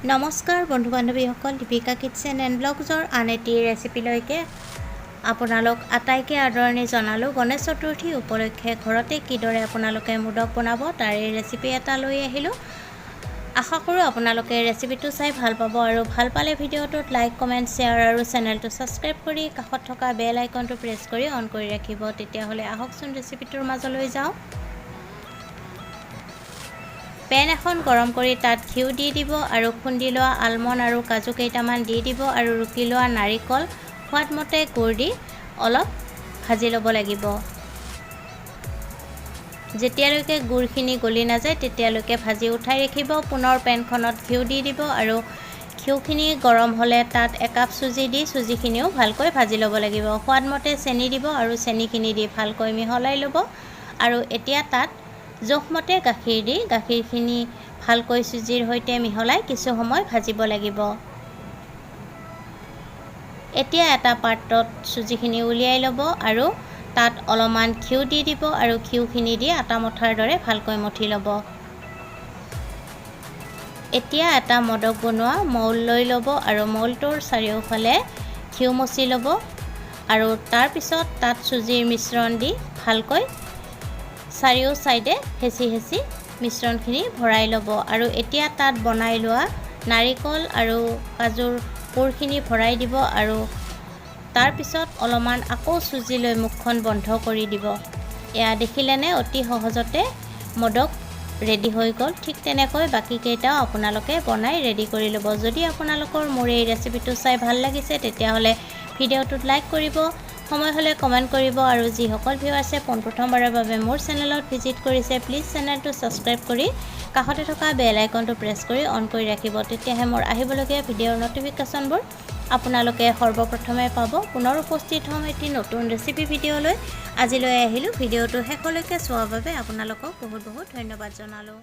নমস্কাৰ বন্ধু বান্ধৱীসকল, Deepika kitchen and ব্লগছৰ আন এটি ৰেচিপিলৈকে আপোনালোক আটাইকে আদৰণি জনালোঁ। গণেশ চতুৰ্থী উপলক্ষে ঘৰতে কিদৰে আপোনালোকে মোদক বনাব তাৰে ৰেচিপি এটা লৈ আহিলোঁ। আশা কৰোঁ আপোনালোকে ৰেচিপিটো চাই ভাল পাব আৰু ভাল পালে ভিডিঅ'টোত লাইক, কমেণ্ট, শ্বেয়াৰ আৰু চেনেলটো ছাবস্ক্ৰাইব কৰি কাষত থকা বেল আইকনটো প্ৰেছ কৰি অন কৰি ৰাখিব। তেতিয়াহ'লে আহকচোন ৰেচিপিটোৰ মাজলৈ যাওঁ। পেন এখন গৰম কৰি তাত ঘিউ দি দিব আৰু খুন্দি লোৱা আলমণ্ড আৰু কাজু কেইটামান দি দিব আৰু ৰুকি লোৱা নাৰিকল সোৱাদমতে গুড় দি অলপ ভাজি ল'ব লাগিব। যেতিয়ালৈকে গুড়খিনি গলি নাযায় তেতিয়ালৈকে ভাজি উঠাই ৰাখিব। পুনৰ পেনখনত ঘিউ দি দিব আৰু ঘিউখিনি গৰম হ'লে তাত একাপ চুজি দি চুজিখিনিও ভালকৈ ভাজি ল'ব লাগিব। সোৱাদমতে চেনি দিব আৰু চেনিখিনি দি ভালকৈ মিহলাই ল'ব আৰু এতিয়া তাত জোখমতে গাখীৰ দি গাখীৰখিনি ভালকৈ চুজিৰ সৈতে মিহলাই কিছু সময় ভাজিব লাগিব। এতিয়া এটা পাত্ৰত চুজিখিনি উলিয়াই ল'ব আৰু তাত অলপমান ঘিউ দি দিব আৰু ঘিউখিনি দি আটা মঠাৰ দৰে ভালকৈ মঠি ল'ব। এতিয়া এটা মোদক বনোৱা মৌল লৈ ল'ব আৰু মৌলটোৰ চাৰিওফালে ঘিউ মচি ল'ব আৰু তাৰপিছত তাত চুজিৰ মিশ্ৰণ দি ভালকৈ চাৰিও ছাইডে হেঁচি হেঁচি মিশ্ৰণখিনি ভৰাই ল'ব আৰু এতিয়া তাত বনাই লোৱা নাৰিকল আৰু কাজুৰ পুৰখিনি ভৰাই দিব আৰু তাৰপিছত অলপমান আকৌ চুজি লৈ মুখখন বন্ধ কৰি দিব। এয়া দেখিলেনে অতি সহজতে মোদক ৰেডি হৈ গ'ল। ঠিক তেনেকৈ বাকীকেইটাও আপোনালোকে বনাই ৰেডি কৰি ল'ব। যদি আপোনালোকৰ মোৰ এই ৰেচিপিটো চাই ভাল লাগিছে তেতিয়াহ'লে ভিডিঅ'টোত লাইক কৰিব, সময় হ'লে কমেণ্ট কৰিব আৰু যিসকল ভিউৱাৰ্ছে পোনপ্ৰথমবাৰৰ বাবে মোৰ চেনেলত ভিজিট কৰিছে প্লিজ চেনেলটো ছাবস্ক্ৰাইব কৰি কাষতে থকা বেল আইকনটো প্ৰেছ কৰি অন কৰি ৰাখিব। তেতিয়াহে মোৰ আহিবলগীয়া ভিডিঅ'ৰ ন'টিফিকেশ্যনবোৰ আপোনালোকে সৰ্বপ্ৰথমে পাব। পুনৰ উপস্থিত হ'ম এটি নতুন ৰেচিপি ভিডিঅ'লৈ। আজিলৈ আহিলোঁ। ভিডিঅ'টো শেষলৈকে চোৱাৰ বাবে আপোনালোকক বহুত বহুত ধন্যবাদ জনালোঁ।